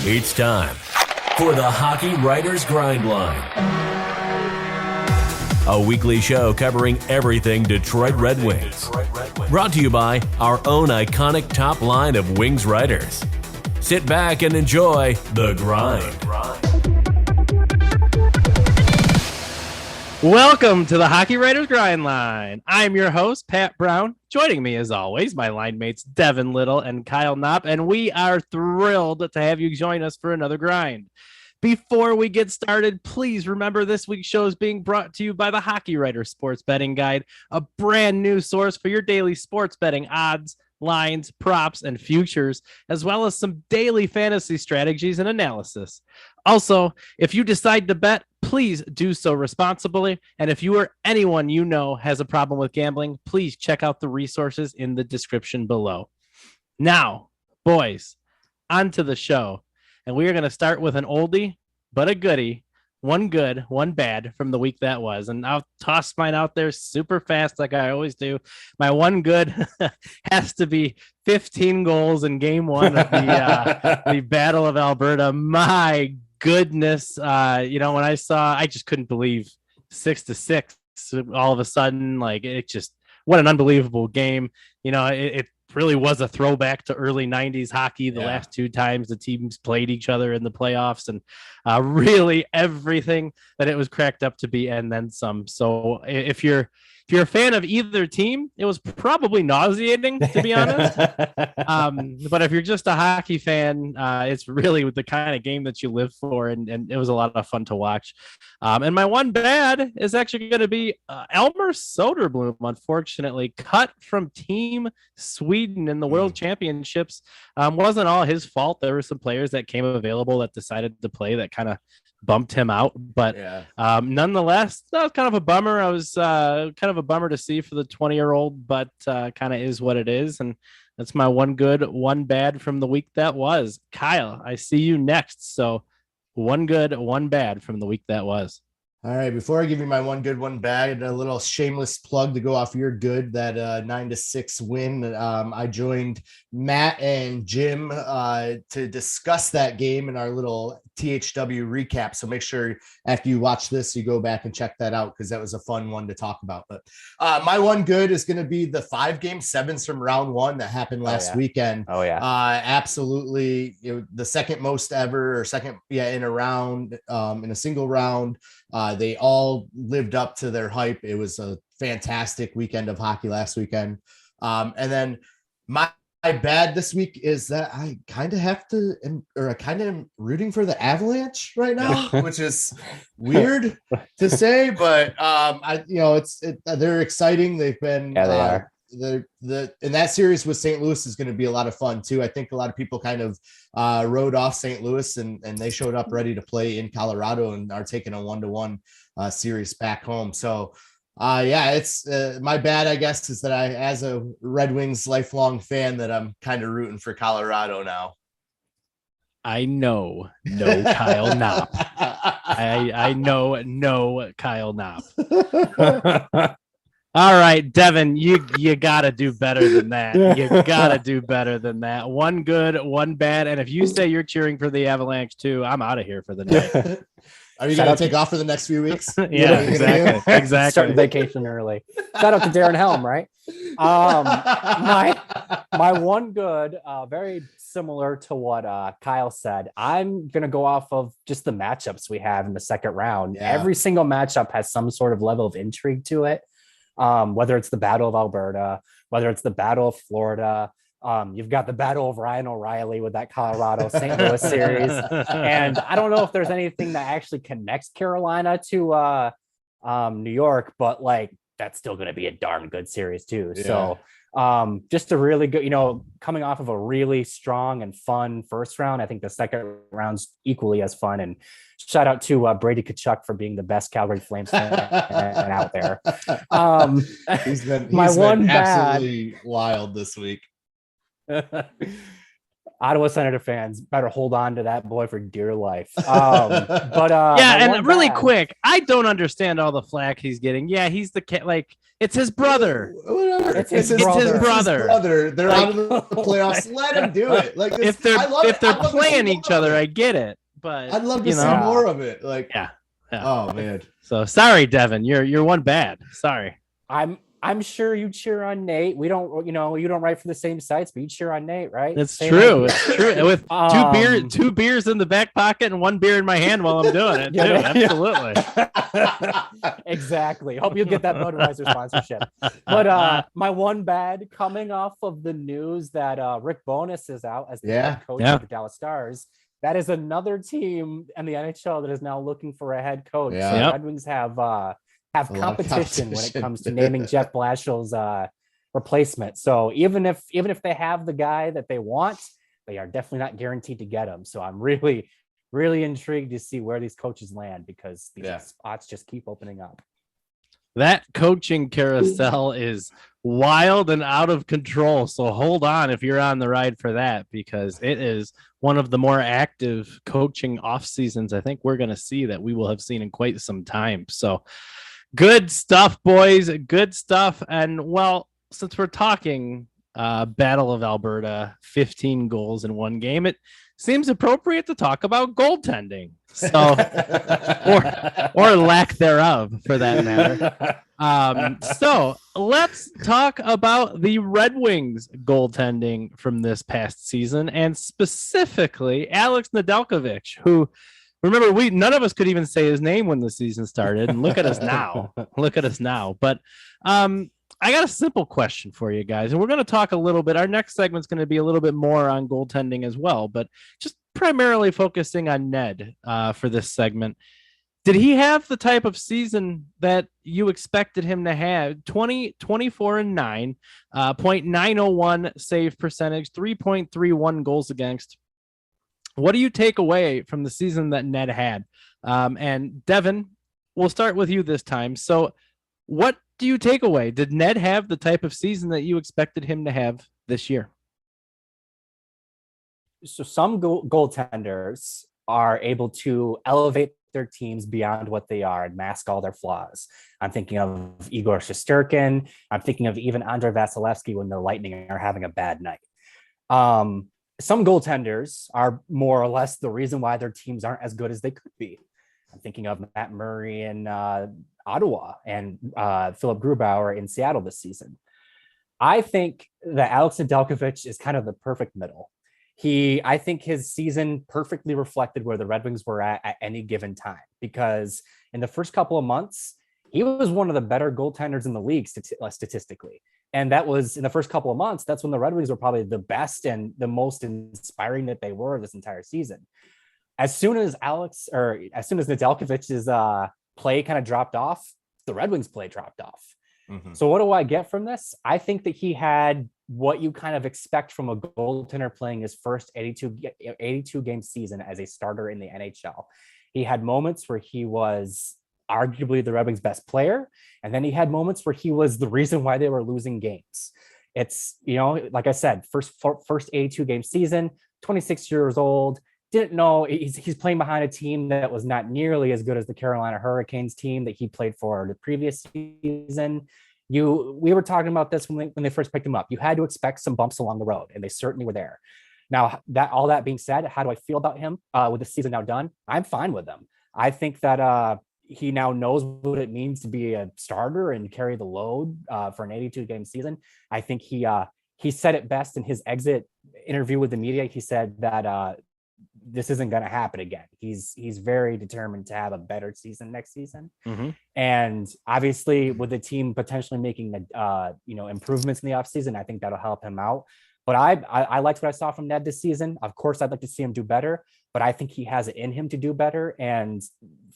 It's time for the Hockey Writers Grindline, a weekly show covering everything Detroit Red Wings. Brought to you by our own iconic top line of Wings writers. Sit back and enjoy The Grind. Welcome to the Hockey Writers Grindline. I'm your host, Pat Brown. Joining me, as always, my line mates, Devin Little and Kyle Knopp, and we are thrilled to have you join us for another grind. Before we get started, please remember this week's show is being brought to you by the Hockey Writers Sports Betting Guide, a brand new source for your daily sports betting odds, lines, props, and futures, as well as some daily fantasy strategies and analysis. Also, if you decide to bet, please do so responsibly. And if you or anyone you know has a problem with gambling, please check out the resources in the description below. Now, boys, on to the show. And we are going to start with an oldie, but a goodie. One good, one bad from the week that was. And I'll toss mine out there super fast like I always do. My one good has to be 15 goals in game one of the Battle of Alberta. My goodness. When I just couldn't believe 6-6 all of a sudden. Like, it just, what an unbelievable game. It really was a throwback to early 90s hockey. The last two times the teams played each other in the playoffs, and really everything that it was cracked up to be, and then some. So if you're a fan of either team, it was probably nauseating, to be honest. But if you're just a hockey fan, it's really the kind of game that you live for, and it was a lot of fun to watch. And my one bad is actually going to be Elmer Soderblom, unfortunately, cut from Team Sweden in the World Championships. Wasn't all his fault. There were some players that came available that decided to play that kind of bumped him out, but nonetheless, that was kind of a bummer. I was kind of a bummer to see for the 20-year-old, but kind of is what it is. And that's my one good, one bad from the week that was. Kyle, I see you next. So one good, one bad from the week that was. All right. Before I give you my one good, one bad, a little shameless plug to go off your good, that 9-6 win. I joined Matt and Jim to discuss that game in our little THW recap. So make sure after you watch this, you go back and check that out, because that was a fun one to talk about. But my one good is going to be the 5-game sevens from round one that happened last weekend. Absolutely. The second most ever, or second in a round, in a single round. They all lived up to their hype. It was a fantastic weekend of hockey last weekend. And then my bad this week is that I kind of am rooting for the Avalanche right now, which is weird to say, but they're exciting. They've been, they are. In that series with St. Louis is going to be a lot of fun too. I think a lot of people kind of rode off St. Louis, and they showed up ready to play in Colorado and are taking a 1-1 series back home. So it's my bad, I guess, is that I, as a Red Wings lifelong fan, that I'm kind of rooting for Colorado now. I know no Kyle Knopp. I know no Kyle Knopp. All right, Devin, you got to do better than that. You got to do better than that. One good, one bad. And if you say you're cheering for the Avalanche too, I'm out of here for the night. Are you going to take off for the next few weeks? Yeah, exactly. Starting vacation early. Shout out to Darren Helm, right? My one good, very similar to what Kyle said. I'm going to go off of just the matchups we have in the second round. Yeah. Every single matchup has some sort of level of intrigue to it. Whether it's the Battle of Alberta, whether it's the Battle of Florida, you've got the Battle of Ryan O'Reilly with that Colorado St. Louis series. And I don't know if there's anything that actually connects Carolina to New York, but that's still going to be a darn good series too. Yeah. So just a really good, coming off of a really strong and fun first round, I think the second round's equally as fun. And shout out to Brady Tkachuk for being the best Calgary Flames fan out there. He's been absolutely wild this week. Ottawa Senator fans better hold on to that boy for dear life. Yeah, and really quick, I don't understand all the flack he's getting. Yeah, he's the kid. Like, it's his brother. Whatever. It's his brother. They're out of the playoffs. Let him do it. Like this, if they're playing each other, I get it. But I'd love to see more of it. Like, yeah. Oh man. So sorry, Devin. You're one bad. Sorry. I'm sure you cheer on Nate. We don't, you don't write for the same sites, but you cheer on Nate, right? It's true. It's true. With two beers in the back pocket and one beer in my hand while I'm doing it. Too. Absolutely. Exactly. Hope you get that Budweiser sponsorship. But my one bad coming off of the news that Rick Bowness is out as the head coach of the Dallas Stars. That is another team in the NHL that is now looking for a head coach. Yeah. So Red Wings have competition when it comes to naming Jeff Blashill's replacement. So even if they have the guy that they want, they are definitely not guaranteed to get him. So I'm really, really intrigued to see where these coaches land because these spots just keep opening up. That coaching carousel is wild and out of control. So hold on if you're on the ride for that, because it is one of the more active coaching off seasons I think we're going to see that we will have seen in quite some time. So good stuff, boys. Good stuff. And well, since we're talking Battle of Alberta, 15 goals in one game, it seems appropriate to talk about goaltending. So, or lack thereof, for that matter. So let's talk about the Red Wings goaltending from this past season, and specifically Alex Nedeljkovic, who, remember, none of us could even say his name when the season started, and look at us now. Look at us now. But I got a simple question for you guys, and we're going to talk a little bit. Our next segment's going to be a little bit more on goaltending as well, but just primarily focusing on Ned for this segment. Did he have the type of season that you expected him to have? 24 and 9, .901 save percentage, 3.31 goals against. What do you take away from the season that Ned had? And Devin, we'll start with you this time. So what do you take away? Did Ned have the type of season that you expected him to have this year? So some goaltenders are able to elevate their teams beyond what they are and mask all their flaws. I'm thinking of Igor Shesterkin. I'm thinking of even Andrei Vasilevsky when the Lightning are having a bad night. Some goaltenders are more or less the reason why their teams aren't as good as they could be. I'm thinking of Matt Murray in Ottawa and Philip Grubauer in Seattle this season. I think that Alex Nedeljkovic is kind of the perfect middle. I think his season perfectly reflected where the Red Wings were at any given time, because in the first couple of months, he was one of the better goaltenders in the league statistically. And that was in the first couple of months. That's when the Red Wings were probably the best and the most inspiring that they were this entire season. As soon as Nedeljkovic's play kind of dropped off, the Red Wings play dropped off. Mm-hmm. So what do I get from this? I think that he had what you kind of expect from a goaltender playing his first 82 game season as a starter in the NHL. He had moments where he was arguably the Red Wings' best player, and then he had moments where he was the reason why they were losing games. It's, like I said, first 82 game season, 26 years old, didn't know he's playing behind a team that was not nearly as good as the Carolina Hurricanes team that he played for the previous season. We were talking about this when they first picked him up. You had to expect some bumps along the road, and they certainly were there. Now, all that being said, how do I feel about him with the season now done? I'm fine with him. I think that he now knows what it means to be a starter and carry the load for an 82 game season. I think he said it best in his exit interview with the media. He said that this isn't going to happen again. He's very determined to have a better season next season. Mm-hmm. And obviously with the team potentially making improvements in the offseason, I think that'll help him out. But I liked what I saw from Ned this season. Of course, I'd like to see him do better, but I think he has it in him to do better. And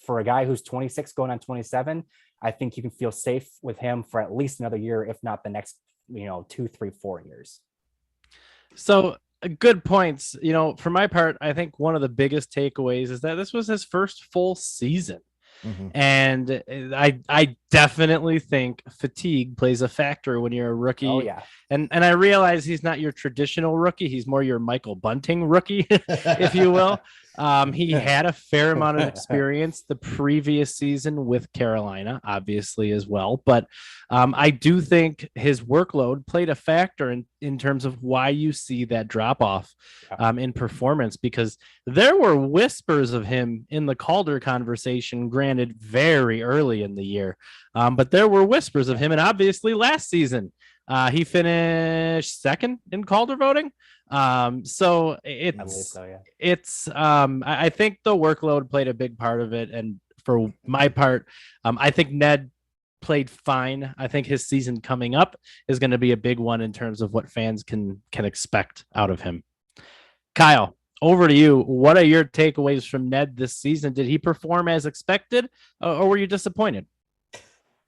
for a guy who's 26 going on 27, I think you can feel safe with him for at least another year, if not the next 2, 3, 4 years. So good points. For my part, I think one of the biggest takeaways is that this was his first full season. Mhm. And I definitely think fatigue plays a factor when you're a rookie. Oh yeah. And I realize he's not your traditional rookie. He's more your Michael Bunting rookie, if you will. He had a fair amount of experience the previous season with Carolina, obviously, as well. But I do think his workload played a factor in terms of why you see that drop off in performance, because there were whispers of him in the Calder conversation, granted, very early in the year. But there were whispers of him. And obviously last season, he finished second in Calder voting. So I think the workload played a big part of it. And for my part, I think Ned played fine. I think his season coming up is going to be a big one in terms of what fans can expect out of him. Kyle, over to you. What are your takeaways from Ned this season? Did he perform as expected, or were you disappointed?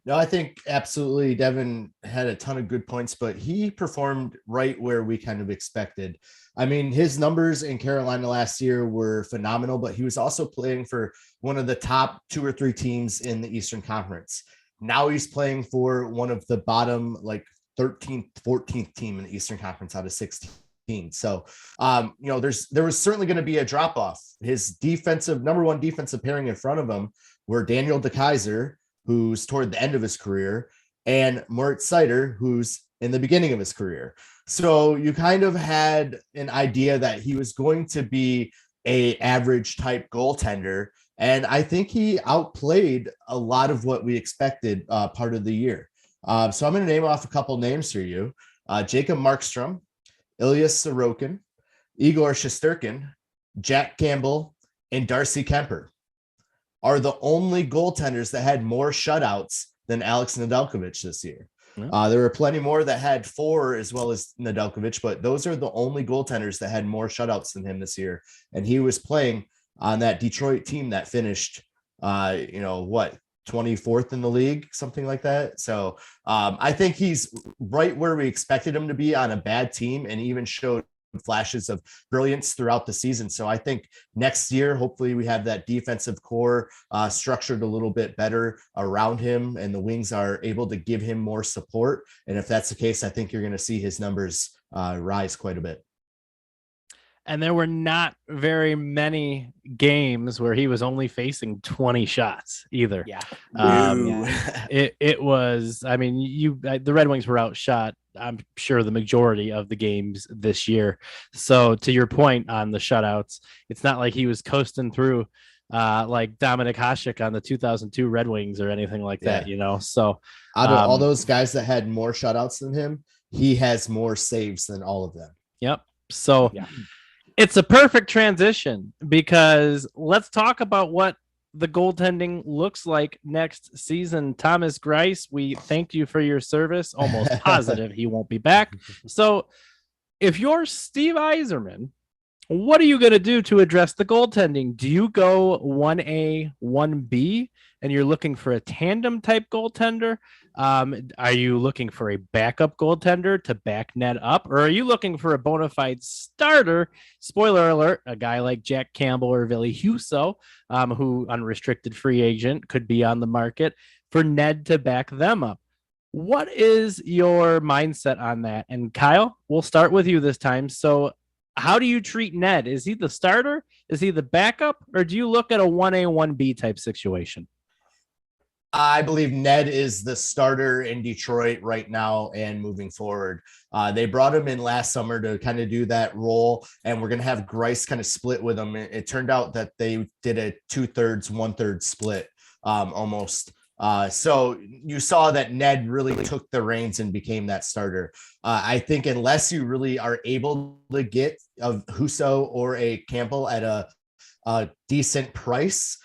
No, I think absolutely Devin had a ton of good points, but he performed right where we kind of expected. I mean, his numbers in Carolina last year were phenomenal, but he was also playing for one of the top 2 or 3 teams in the Eastern Conference. Now he's playing for one of the bottom, like 13th, 14th team in the Eastern Conference out of 16. So, there was certainly going to be a drop off. His number one defensive pairing in front of him were Daniel DeKeyser, who's toward the end of his career, and Moritz Seider, who's in the beginning of his career. So you kind of had an idea that he was going to be a average type goaltender. And I think he outplayed a lot of what we expected part of the year. So I'm going to name off a couple names for you. Jacob Markstrom, Ilya Sorokin, Igor Shesterkin, Jack Campbell, and Darcy Kemper are the only goaltenders that had more shutouts than Alex Nedeljkovic this year. Yeah. There were plenty more that had 4 as well as Nedeljkovic, but those are the only goaltenders that had more shutouts than him this year. And he was playing on that Detroit team that finished, 24th in the league, something like that. So I think he's right where we expected him to be on a bad team, and even showed flashes of brilliance throughout the season. So I think next year, hopefully we have that defensive core structured a little bit better around him, and the wings are able to give him more support. And if that's the case, I think you're going to see his numbers rise quite a bit. And there were not very many games where he was only facing 20 shots either. Yeah. It was, I mean, the Red Wings were outshot, I'm sure, the majority of the games this year. So to your point on the shutouts, it's not like he was coasting through like Dominik Hasek on the 2002 Red Wings or anything like that, So out of all those guys that had more shutouts than him, he has more saves than all of them. Yep. So it's a perfect transition, because let's talk about what the goaltending looks like next season. Thomas Greiss, we thanked you for your service. Almost positive he won't be back. So if you're Steve Yzerman, what are you going to do to address the goaltending? Do you go 1A, 1B, and you're looking for a tandem type goaltender? Are you looking for a backup goaltender to back Ned up? Or are you looking for a bona fide starter? Spoiler alert, a guy like Jack Campbell or Ville Husso, who unrestricted free agent, could be on the market for Ned to back them up. What is your mindset on that? And Kyle, we'll start with you this time. So how do you treat Ned? Is he the starter? Is he the backup? Or do you look at a 1A, 1B type situation? I believe Ned is the starter in Detroit right now and moving forward. They brought him in last summer to kind of do that role, and we're going to have Greiss kind of split with him. It turned out that they did a 2/3, 1/3 split almost. So you saw that Ned really took the reins and became that starter. I think unless you really are able to get a Husso or a Campbell at a decent price,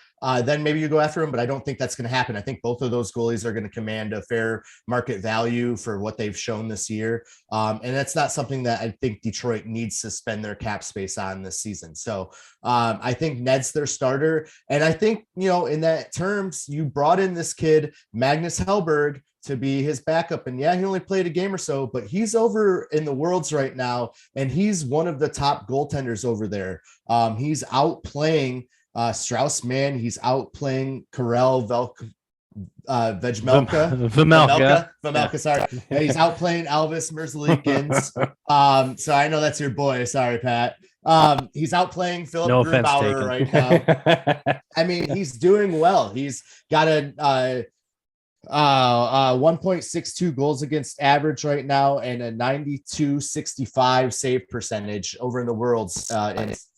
then maybe you go after him, but I don't think that's going to happen. I think both of those goalies are going to command a fair market value for what they've shown this year. And that's not something that I think Detroit needs to spend their cap space on this season. So I think Ned's their starter. And I think, in that terms, you brought in this kid, Magnus Hellberg, to be his backup. And yeah, he only played a game or so, but he's over in the Worlds right now, and he's one of the top goaltenders over there. He's outplaying Strauss Mann, he's outplaying Karel Vejmelka. Sorry, yeah, he's outplaying Elvis Merzlikins. So I know that's your boy. Sorry, Pat. He's outplaying Philip Grubauer right now. I mean, he's doing well. He's got a 1.62 goals against average right now and a 92.65 save percentage over in the Worlds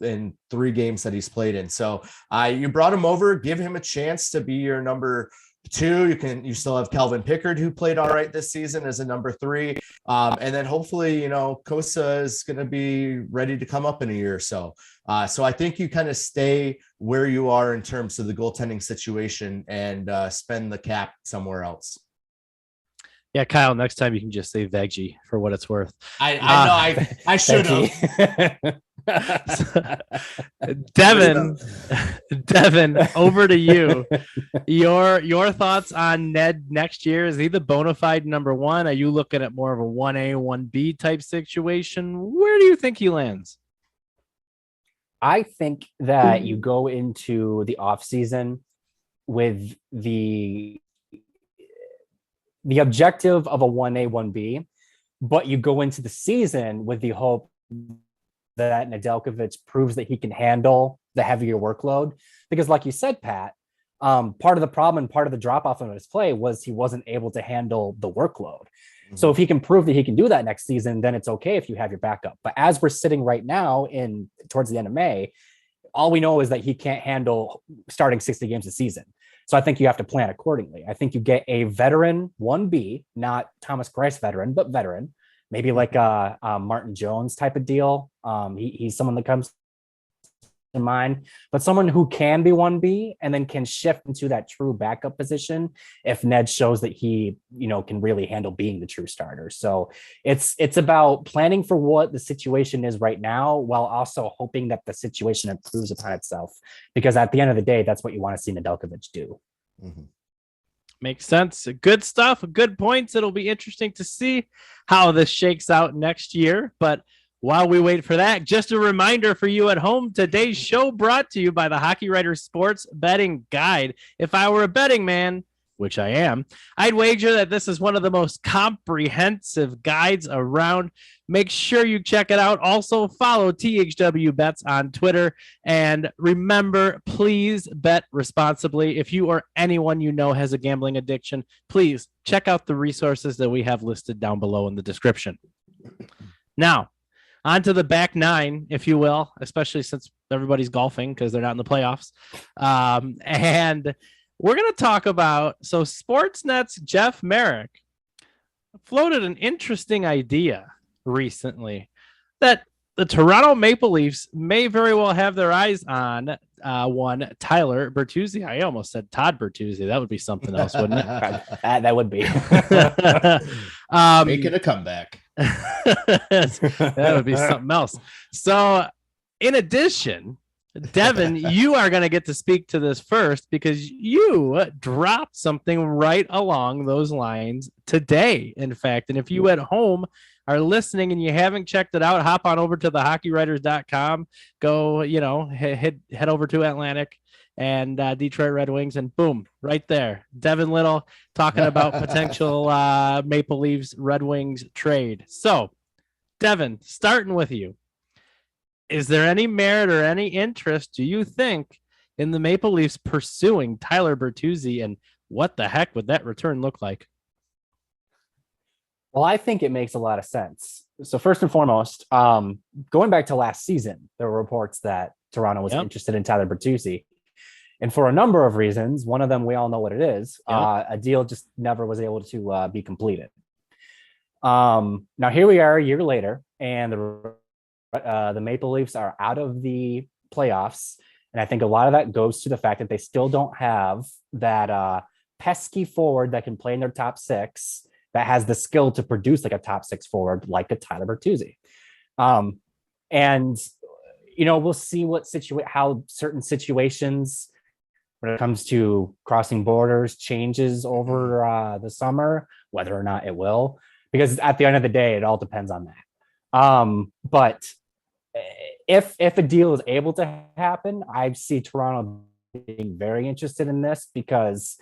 in 3 games that he's played in. So you brought him over, give him a chance to be your number 2. You still have Calvin Pickard, who played all right this season, as a number 3. And then hopefully, Kosa is going to be ready to come up in a year or so. So I think you kind of stay where you are in terms of the goaltending situation and spend the cap somewhere else. Yeah, Kyle, next time you can just say veggie for what it's worth. I know I should have. Devin, over to you. Your thoughts on Ned next year? Is he the bona fide number 1? Are you looking at more of a 1A, 1B type situation? Where do you think he lands? I think that you go into the offseason with the objective of a 1A, 1B, but you go into the season with the hope that Nedeljkovic proves that he can handle the heavier workload. Because like you said, Pat, part of the problem and part of the drop-off of his play was he wasn't able to handle the workload. So if he can prove that he can do that next season, then it's okay if you have your backup. But as we're sitting right now towards the end of May, all we know is that he can't handle starting 60 games a season. So I think you have to plan accordingly. I think you get a veteran 1B, not Thomas Greiss veteran, but veteran, maybe like a Martin Jones type of deal. He's someone that comes to mind, but someone who can be 1B and then can shift into that true backup position if Ned shows that he, can really handle being the true starter. So it's about planning for what the situation is right now, while also hoping that the situation improves upon itself. Because at the end of the day, that's what you want to see Nedeljkovic do. Mm-hmm. Makes sense. Good stuff. Good points. It'll be interesting to see how this shakes out next year. But while we wait for that, just a reminder for you at home, today's show brought to you by the Hockey Writers Sports Betting Guide. If I were a betting man, which I am, I'd wager that this is one of the most comprehensive guides around. Make sure you check it out. Also, follow THW Bets on Twitter. And remember, please bet responsibly. If you or anyone you know has a gambling addiction, please check out the resources that we have listed down below in the description. Now, on to the back 9, if you will, especially since everybody's golfing because they're not in the playoffs. And we're going to talk about, Sportsnet's Jeff Marek floated an interesting idea recently that the Toronto Maple Leafs may very well have their eyes on one Tyler Bertuzzi. I almost said Todd Bertuzzi. That would be something else, wouldn't it? That would be. Making a comeback. That would be something else. So, in addition, Devin, you are going to get to speak to this first because you dropped something right along those lines today, in fact. And if you at home are listening and you haven't checked it out, hop on over to thehockeywriters.com. Go, head over to Atlantic and Detroit Red Wings, and boom, right there, Devin Little talking about potential Maple Leafs Red Wings trade. So, Devin, starting with you, is there any merit or any interest, do you think, in the Maple Leafs pursuing Tyler Bertuzzi, and what the heck would that return look like? Well, I think it makes a lot of sense. So first and foremost, going back to last season, there were reports that Toronto was interested in Tyler Bertuzzi. And for a number of reasons, one of them, we all know what it is. A deal just never was able to be completed. Now, here we are a year later, and the Maple Leafs are out of the playoffs. And I think a lot of that goes to the fact that they still don't have that pesky forward that can play in their top 6, that has the skill to produce like a top 6 forward, like a Tyler Bertuzzi. And, we'll see how certain situations when it comes to crossing borders changes over the summer, whether or not it will, because at the end of the day, it all depends on that. But if a deal is able to happen, I see Toronto being very interested in this because,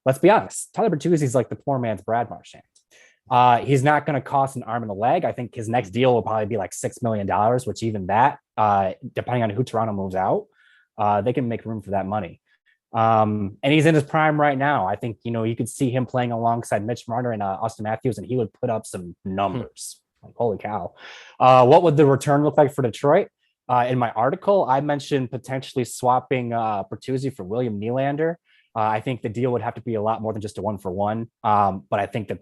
let's be honest, Tyler Bertuzzi is like the poor man's Brad Marchand. He's not going to cost an arm and a leg. I think his next deal will probably be like $6 million, which even that, depending on who Toronto moves out, they can make room for that money. And he's in his prime right now. I think, you could see him playing alongside Mitch Marner and Austin Matthews, and he would put up some numbers. Like, holy cow. What would the return look like for Detroit? In my article, I mentioned potentially swapping Bertuzzi for William Nylander. I think the deal would have to be a lot more than just a 1-for-1. But I think that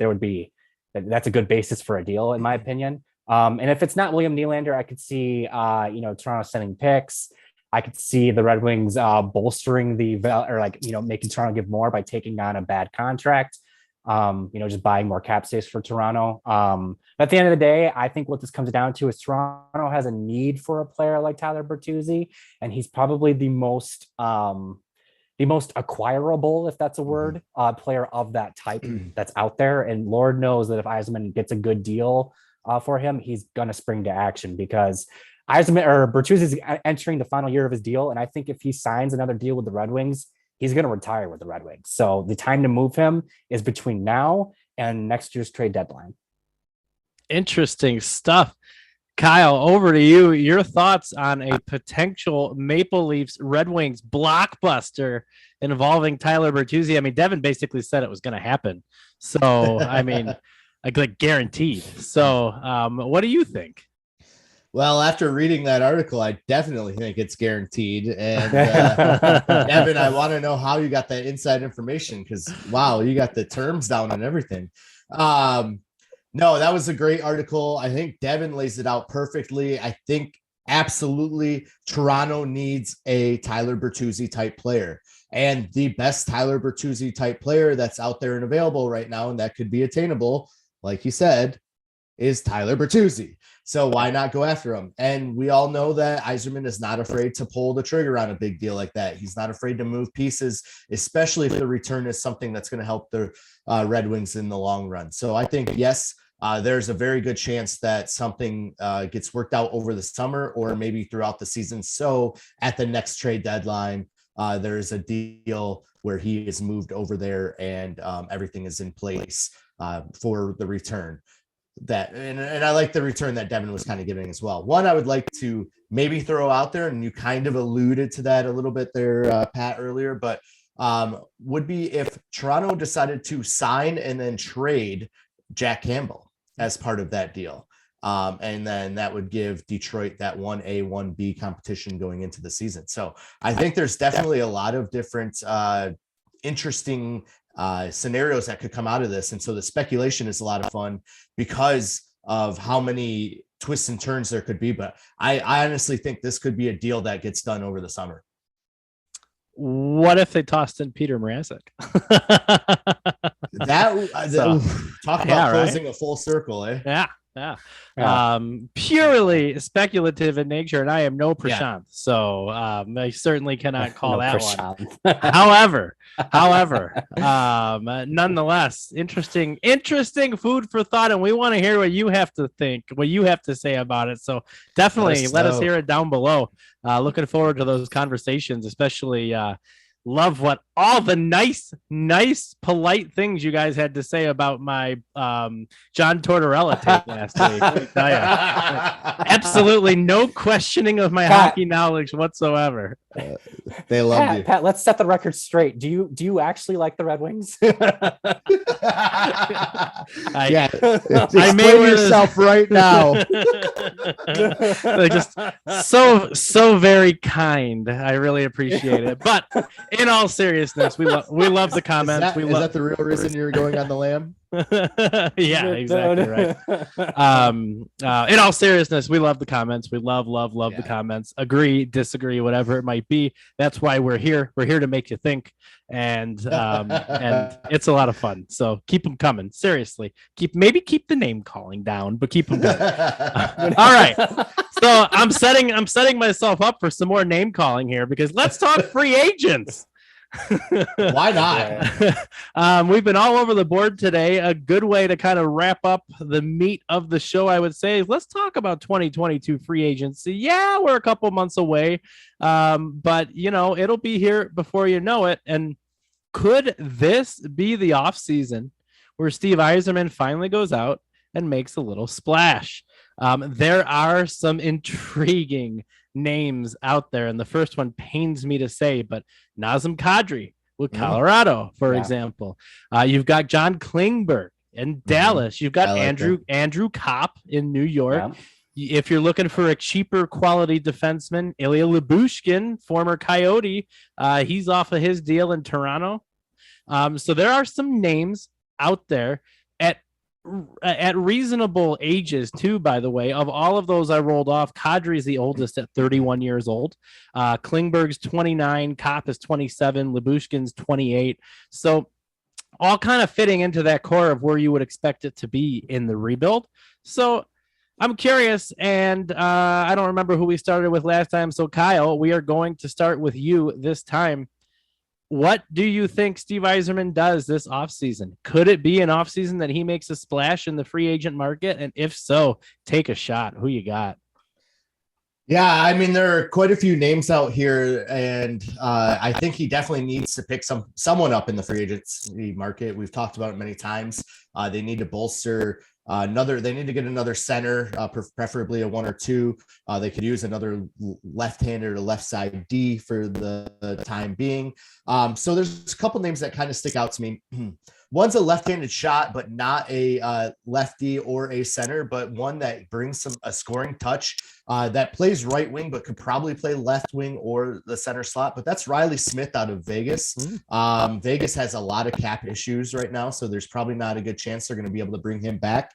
that's a good basis for a deal, in my opinion. And if it's not William Nylander, I could see, Toronto sending picks. I could see the Red Wings bolstering making Toronto give more by taking on a bad contract. Just buying more cap space for Toronto. But at the end of the day, I think what this comes down to is Toronto has a need for a player like Tyler Bertuzzi, and he's probably the most acquirable, if that's a word, player of that type that's out there. And Lord knows that if Yzerman gets a good deal for him, he's gonna spring to action because Bertuzzi is entering the final year of his deal, and I think if he signs another deal with the Red Wings, he's going to retire with the Red Wings. So the time to move him is between now and next year's trade deadline. Interesting stuff. Kyle, over to you. Your thoughts on a potential Maple Leafs Red Wings blockbuster involving Tyler Bertuzzi? I mean, Devin basically said it was going to happen. So, I mean, like guaranteed. So, what do you think? Well, after reading that article, I definitely think it's guaranteed. And Devin, I want to know how you got that inside information because, wow, you got the terms down and everything. No, that was a great article. I think Devin lays it out perfectly. I think absolutely Toronto needs a Tyler Bertuzzi type player. And the best Tyler Bertuzzi type player that's out there and available right now, and that could be attainable, like you said, is Tyler Bertuzzi. So why not go after him? And we all know that Yzerman is not afraid to pull the trigger on a big deal like that. He's not afraid to move pieces, especially if the return is something that's going to help the Red Wings in the long run. So I think, yes, there's a very good chance that something gets worked out over the summer or maybe throughout the season. So at the next trade deadline, there's a deal where he is moved over there and everything is in place for the return. And I like the return that Devin was kind of giving as well. One, I would like to maybe throw out there, and you kind of alluded to that a little bit there, Pat, earlier, but would be if Toronto decided to sign and then trade Jack Campbell as part of that deal. And then that would give Detroit that 1A, 1B competition going into the season. So I think there's definitely a lot of different interesting scenarios that could come out of this. And so the speculation is a lot of fun because of how many twists and turns there could be. But I honestly think this could be a deal that gets done over the summer. What if they tossed in Peter Mrazek? Talk about closing a full circle, eh? Yeah. Purely speculative in nature, and I am no Prashant, so I certainly cannot call that one. However, nonetheless, interesting food for thought, and we want to hear what you have to think, what you have to say about it. So definitely let us hear it down below. Looking forward to those conversations, especially. Love what all the nice, polite things you guys had to say about my John Tortorella tape last week. Absolutely no questioning of my hockey knowledge whatsoever. They love you. Pat, let's set the record straight. Do you actually like the Red Wings? I made yourself right now. Just so very kind. I really appreciate it. But in all seriousness, we love the comments. Is that the real reason you're going on the lam? Yeah, exactly right. In all seriousness, we love the comments. We love the comments. Agree, disagree, whatever it might be. That's why we're here. We're here to make you think, and it's a lot of fun. So keep them coming. Seriously, keep the name calling down, but keep them coming. All right. So I'm setting myself up for some more name calling here because let's talk free agents. Why not? We've been all over the board today. A good way to kind of wrap up the meat of the show, I would say, is let's talk about 2022 free agency. Yeah, we're a couple months away, but it'll be here before you know it. And could this be the offseason where Steve Yzerman finally goes out and makes a little splash? There are some intriguing names out there, and the first one pains me to say, but Nazem Kadri with Colorado, for example. You've got John Klingberg in Dallas. You've got Andrew Knopp in New York. Yeah. If you're looking for a cheaper quality defenseman, Ilya Lyubushkin, former Coyote, he's off of his deal in Toronto. So there are some names out there at reasonable ages too, by the way. Of all of those I rolled off, Kadri is the oldest at 31 years old. Klingberg's 29, Knopp is 27, Lyubushkin's 28. So all kind of fitting into that core of where you would expect it to be in the rebuild. So I'm curious, and I don't remember who we started with last time. So Kyle, we are going to start with you this time. What do you think Steve Yzerman does this offseason? Could it be an offseason that he makes a splash in the free agent market? And if so, take a shot. Who you got? Yeah, I mean, there are quite a few names out here, and I think he definitely needs to pick someone up in the free agency market. We've talked about it many times. They need to bolster they need to get another center, preferably a 1 or 2. They could use another left-handed or left side D for the time being. So there's a couple names that kind of stick out to me. One's a left-handed shot, but not a lefty or a center, but one that brings a scoring touch that plays right wing, but could probably play left wing or the center slot. But that's Riley Smith out of Vegas. Vegas has a lot of cap issues right now, so there's probably not a good chance they're going to be able to bring him back.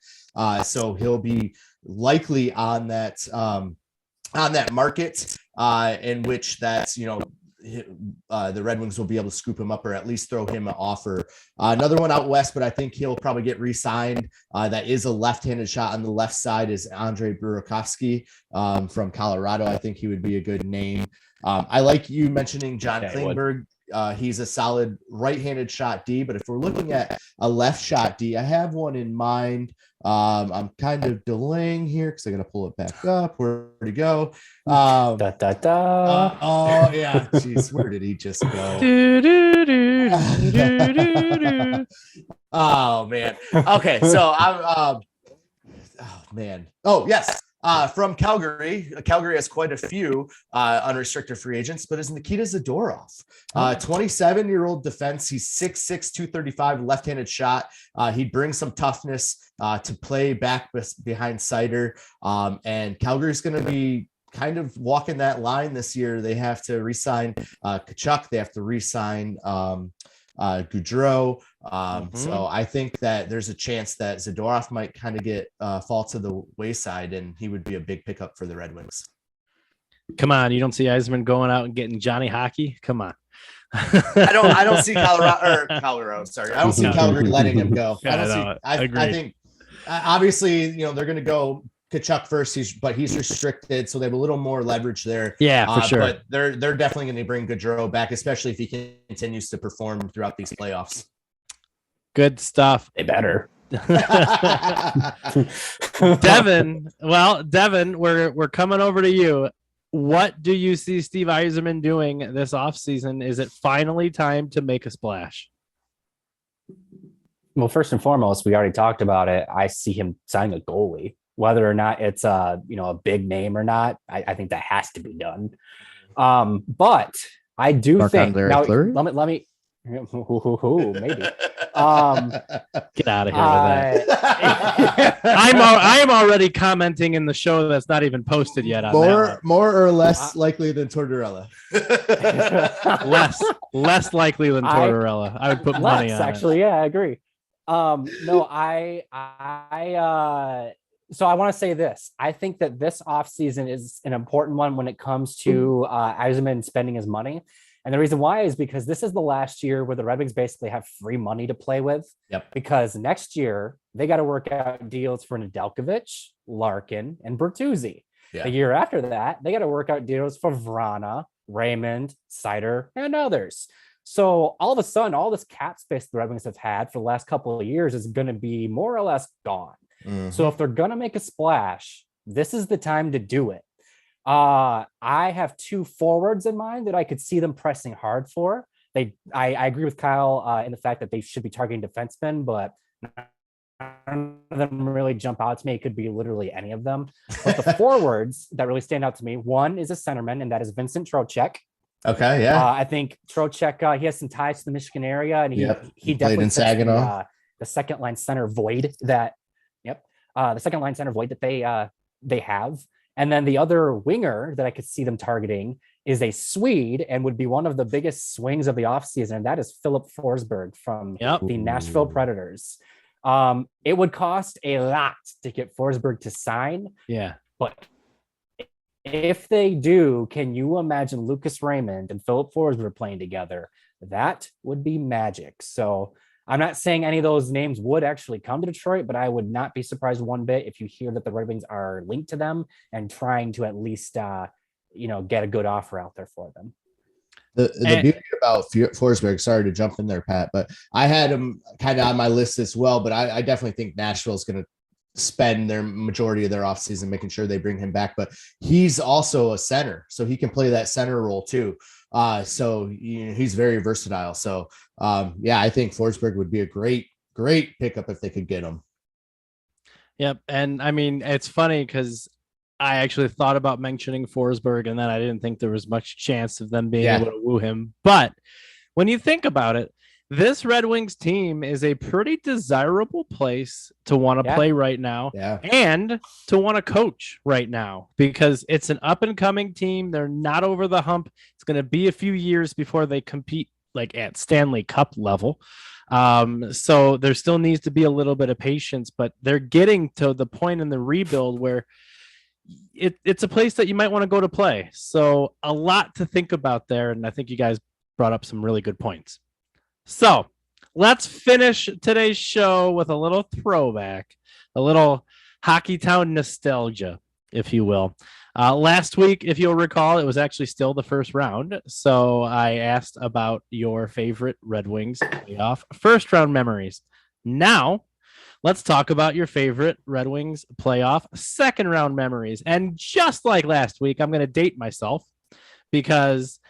So he'll be likely on that market in which that's, the Red Wings will be able to scoop him up or at least throw him an offer. Another one out west, but I think he'll probably get re-signed. That is a left-handed shot on the left side is Andrei Burakovsky from Colorado. I think he would be a good name. I like you mentioning John Klingberg. He's a solid right-handed shot D, but if we're looking at a left shot D, I have one in mind. I'm kind of delaying here because I got to pull it back up. Where'd he go? Oh yeah, jeez, where did he just go? Oh man. Okay, so I'm. Oh man. Oh yes. From Calgary. Calgary has quite a few unrestricted free agents, but is Nikita Zadorov, 27-year-old defense. He's 6'6", 235, left-handed shot. He'd bring some toughness to play back behind Seider. And Calgary's going to be kind of walking that line this year. They have to re-sign Tkachuk. They have to re-sign Gaudreau. So I think that there's a chance that Zadorov might kind of fall to the wayside, and he would be a big pickup for the Red Wings. Come on, you don't see Yzerman going out and getting Johnny Hockey? Come on. I don't see Colorado. Sorry, I don't see Calgary letting him go. I think obviously they're going to go Tkachuk first, but he's restricted, so they have a little more leverage there. Yeah, for sure. But they're definitely going to bring Gaudreau back, especially if he continues to perform throughout these playoffs. Good stuff. They better. Devin, we're coming over to you. What do you see Steve Yzerman doing this offseason? Is it finally time to make a splash? Well, first and foremost, we already talked about it. I see him signing a goalie. Whether or not it's a big name or not, I think that has to be done. But I do think now, let me maybe get out of here with that. I'm already commenting in the show that's not even posted yet. More or less likely than Tortorella. less likely than Tortorella. I would put money on actually. it. Yeah, I agree. So I want to say this. I think that this offseason is an important one when it comes to Yzerman spending his money. And the reason why is because this is the last year where the Red Wings basically have free money to play with. Yep. Because next year, they got to work out deals for Nedeljkovic, Larkin, and Bertuzzi. Yeah. The year after that, they got to work out deals for Vrana, Raymond, Seider, and others. So all of a sudden, all this cap space the Red Wings have had for the last couple of years is going to be more or less gone. So if they're going to make a splash, this is the time to do it. I have 2 forwards in mind that I could see them pressing hard for. I agree with Kyle in the fact that they should be targeting defensemen, but none of them really jump out to me. It could be literally any of them. But the forwards that really stand out to me, one is a centerman, and that is Vincent Trocheck. Okay, yeah. I think Trocheck, he has some ties to the Michigan area, and he played definitely in Saginaw. The second line center void that, the second line center void that they have. And then the other winger that I could see them targeting is a Swede and would be one of the biggest swings of the offseason. And that is Philip Forsberg from the Nashville Predators. It would cost a lot to get Forsberg to sign. Yeah. But if they do, can you imagine Lucas Raymond and Philip Forsberg playing together? That would be magic. So I'm not saying any of those names would actually come to Detroit, but I would not be surprised one bit if you hear that the Red Wings are linked to them and trying to at least, get a good offer out there for them. The beauty about Forsberg, sorry to jump in there, Pat, but I had him kind of on my list as well, but I definitely think Nashville's going to spend their majority of their offseason making sure they bring him back, but he's also a center, so he can play that center role too. So he's very versatile. So I think Forsberg would be a great pickup if they could get him. Yep. And I mean, it's funny because I actually thought about mentioning Forsberg, and then I didn't think there was much chance of them being able to woo him. But when you think about it, this Red Wings team is a pretty desirable place to want to play right now and to want to coach right now, because it's an up and coming team. They're not over the hump. It's going to be a few years before they compete like at Stanley Cup level. So there still needs to be a little bit of patience, but they're getting to the point in the rebuild where it's a place that you might want to go to play. So a lot to think about there. And I think you guys brought up some really good points. So let's finish today's show with a little throwback, a little Hockey Town nostalgia, if you will. Last week, if you'll recall, it was actually still the first round. So I asked about your favorite Red Wings playoff first round memories. Now, let's talk about your favorite Red Wings playoff second round memories. And just like last week, I'm going to date myself because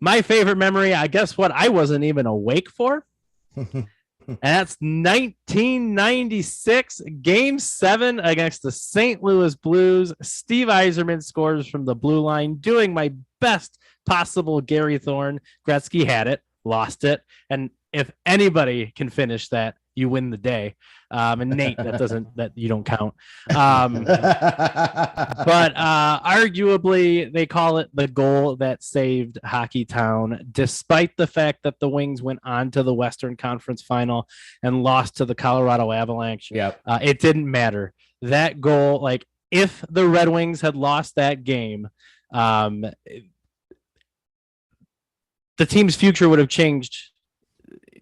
my favorite memory, I guess what I wasn't even awake for. And that's 1996 Game 7 against the St. Louis Blues. Steve Yzerman scores from the blue line, doing my best possible Gary Thorne. Gretzky had it, lost it. And if anybody can finish that, you win the day. And Nate, that you don't count. But arguably they call it the goal that saved Hockey Town, despite the fact that the Wings went on to the Western Conference Final and lost to the Colorado Avalanche. It didn't matter. That goal, like if the Red Wings had lost that game, the team's future would have changed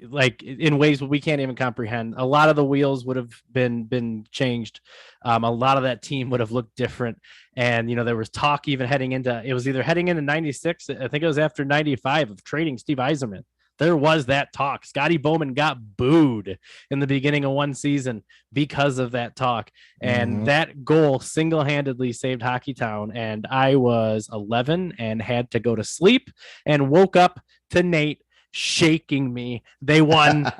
like in ways we can't even comprehend. A lot of the wheels would have been changed. A lot of that team would have looked different. And, there was talk even heading into 96. I think it was after 95 of trading Steve Yzerman. There was that talk. Scotty Bowman got booed in the beginning of one season because of that talk. And that goal single-handedly saved Hockey Town. And I was 11 and had to go to sleep and woke up to Nate shaking me. They won.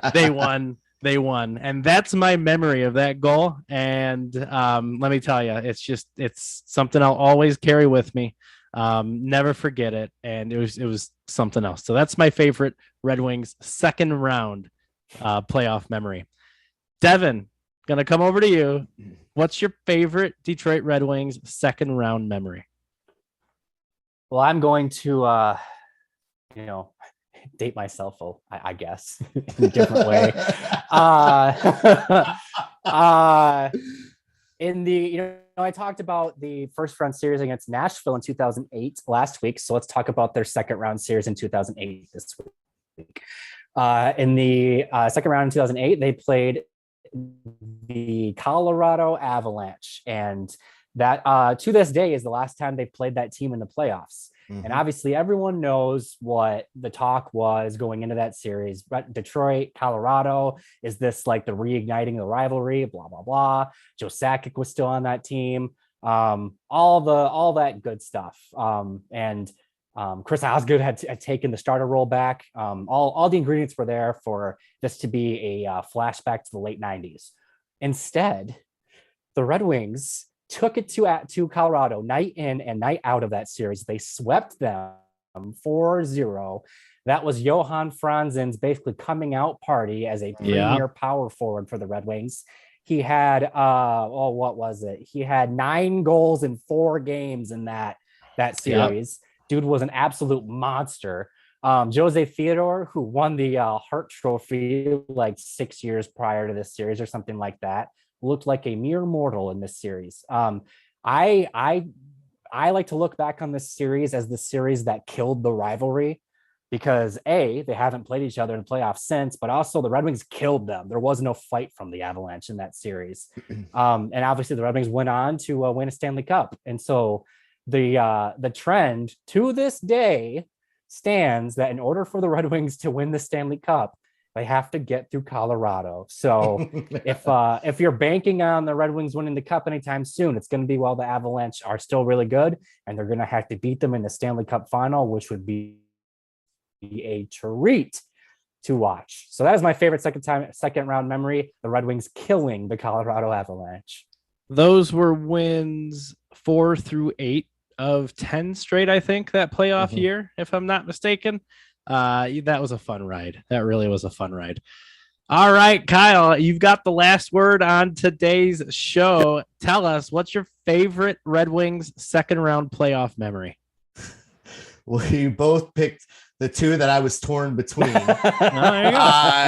And that's my memory of that goal. And let me tell you, it's something I'll always carry with me. Never forget it. And it was something else. So that's my favorite Red Wings second round playoff memory. Devin, gonna come over to you. What's your favorite Detroit Red Wings second round memory? Well, I'm going to date myself, I guess, in a different way. I talked about the first round series against Nashville in 2008 last week. So let's talk about their second round series in 2008 this week. In the second round in 2008, they played the Colorado Avalanche. And that to this day is the last time they played that team in the playoffs. And obviously everyone knows what the talk was going into that series. But Detroit, Colorado, is this like the reigniting of the rivalry, blah, blah, blah. Joe Sakic was still on that team. All that good stuff. Chris Osgood had taken the starter role back. All the ingredients were there for this to be a flashback to the late 90s. Instead, the Red Wings took it to Colorado night in and night out of that series. They swept them 4-0. That was Johan Franzen's basically coming out party as a premier power forward for the Red Wings. He had, what was it? He had 9 goals in 4 games in that series. Dude was an absolute monster. Jose Theodore, who won the Hart Trophy like 6 years prior to this series or something like that, looked like a mere mortal in this series. I like to look back on this series as the series that killed the rivalry, because they haven't played each other in playoffs since, but also the Red Wings killed them. There was no fight from the Avalanche in that series. And obviously the Red Wings went on to win a Stanley Cup. And so the trend to this day stands that in order for the Red Wings to win the Stanley Cup, they have to get through Colorado. So if you're banking on the Red Wings winning the Cup anytime soon, it's going to be while the Avalanche are still really good, and they're going to have to beat them in the Stanley Cup final, which would be a treat to watch. So that is my favorite second round memory, the Red Wings killing the Colorado Avalanche. Those were wins 4 through 8 of 10 straight, I think, that playoff year, if I'm not mistaken. That was a fun ride. That really was a fun ride. All right, Kyle, you've got the last word on today's show. Tell us, what's your favorite Red Wings second round playoff memory? We both picked the two that I was torn between.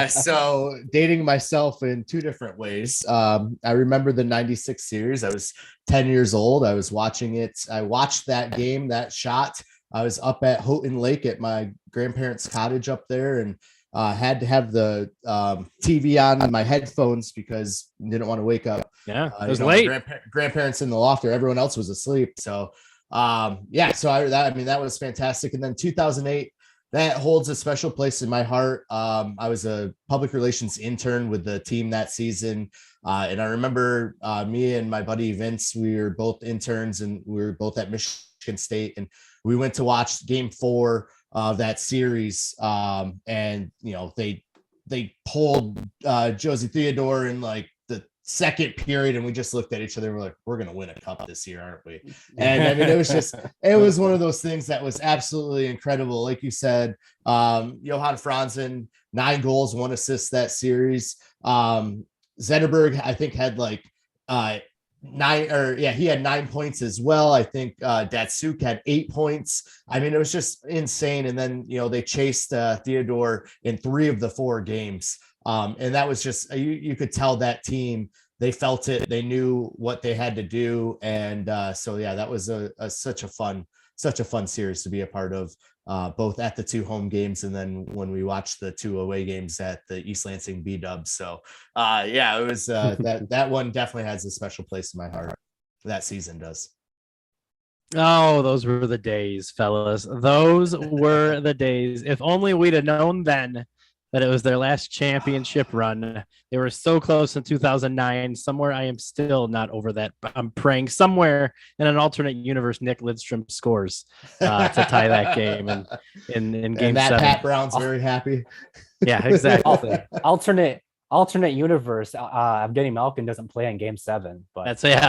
So dating myself in 2 different ways. I remember the 96 series. I was 10 years old. I was watching it. I watched that game, that shot. I was up at Houghton Lake at my grandparents' cottage up there, and had to have the TV on my headphones because I didn't want to wake up. Yeah, it was late. Grandparents in the loft, or everyone else was asleep. So that was fantastic. And then 2008, that holds a special place in my heart. I was a public relations intern with the team that season. And I remember me and my buddy Vince, we were both interns, and we were both at Michigan State, and we went to watch game 4 of that series. And, they pulled Josie Theodore in like the second period, and we just looked at each other and we're like, we're going to win a cup this year, aren't we? And I mean, it was one of those things that was absolutely incredible. Like you said, Johan Franzen, 9 goals, 1 assist that series. Zetterberg, I think, had like he had 9 points as well. I think Datsuk had 8 points. I mean, it was just insane. And then, they chased Theodore in 3 of the 4 games. And that was just, you could tell that team, they felt it, they knew what they had to do. And that was such a fun series to be a part of, both at the 2 home games and then when we watched the 2 away games at the East Lansing B-Dubs. So it was that one definitely has a special place in my heart. That season does. Oh, those were the days, fellas. Those were the days. If only we'd have known then that it was their last championship run. They were so close in 2009. Somewhere I am still not over that. I'm praying somewhere in an alternate universe Nick Lidstrom scores to tie that game in game 7. Pat Brown's very happy. Yeah, exactly. Alternate universe. Evgeny Malkin doesn't play in game 7, but and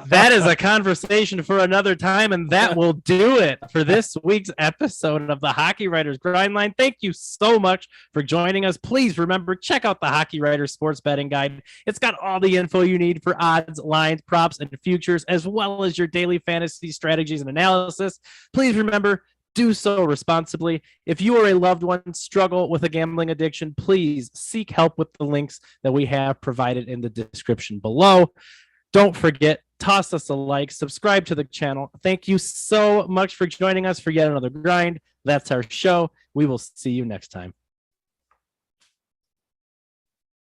that is a conversation for another time, and that will do it for this week's episode of the Hockey Writers Grindline. Thank you so much for joining us. Please remember, check out the Hockey Writers Sports Betting Guide. It's got all the info you need for odds, lines, props, and futures, as well as your daily fantasy strategies and analysis. Please remember, do so responsibly. If you or a loved one struggle with a gambling addiction, please seek help with the links that we have provided in the description below. Don't forget, toss us a like, subscribe to the channel. Thank you so much for joining us for yet another grind. That's our show. We will see you next time.